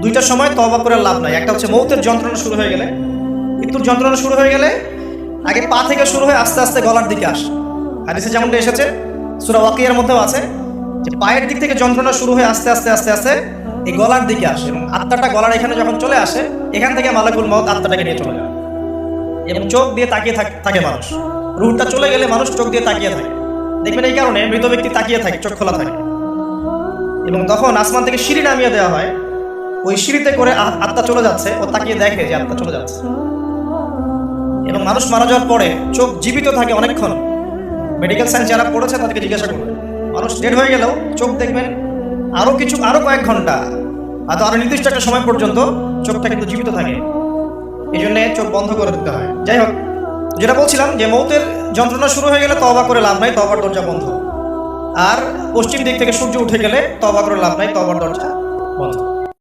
দুইটার সময় তওবা করে লাভ নাই। একটা হচ্ছে মৌতের যন্ত্রণা শুরু হয়ে গেলে, মৃত্যুর যন্ত্রণা শুরু হয়ে গেলে আগে পা থেকে শুরু হয়ে আস্তে আস্তে গলার দিকে আসে। হাদিসে যেমনটা এসেছে, সূরা ওয়াকিয়ার মধ্যেও আছে যে পায়ের দিক থেকে যন্ত্রণা শুরু হয়ে আস্তে আস্তে আস্তে আস্তে এই গলার দিকে আসে, এবং আত্মাটা গলার এখানে যখন চলে আসে, এখান থেকে মালাকুল মউত আত্মাটাকে নিয়ে চলে যায় এবং চোখ দিয়ে তাকিয়ে থাকে মানুষ। রূহটা চলে গেলে মানুষ চোখ দিয়ে তাকিয়ে থাকে, দেখবেন এই কারণে মৃত ব্যক্তি তাকিয়ে থাকে, চোখ খোলা থাকে। এবং তখন আসমান থেকে সিঁড়ি নামিয়ে দেওয়া হয়, ওই সিঁড়িতে করে আত্মা চলে যাচ্ছে, ও তাকিয়ে দেখে যে আত্মা চলে যাচ্ছে। এবং মানুষ মারা যাওয়ার পরে চোখ জীবিত থাকে অনেকক্ষণ। মেডিকেল সায়েন্স যারা পড়েছে তাদেরকে জিজ্ঞাসা করবে, মানুষ ডেড হয়ে গেলেও চোখ দেখবেন আরো কয়েক ঘন্টা, হয়তো আরো নির্দিষ্ট একটা সময় পর্যন্ত চোখটা কিন্তু জীবিত থাকে। এই জন্য চোখ বন্ধ করে দিতে হয়। যাই হোক, যেটা বলছিলাম যে মৌতের যন্ত্রণা শুরু হয়ে গেলে তওবা করে লাভ নাই, তওবার দরজা বন্ধ। আর পশ্চিম দিক থেকে সূর্য উঠে গেলে তওবা করে লাভ নাই, তওবার দরজা বন্ধ।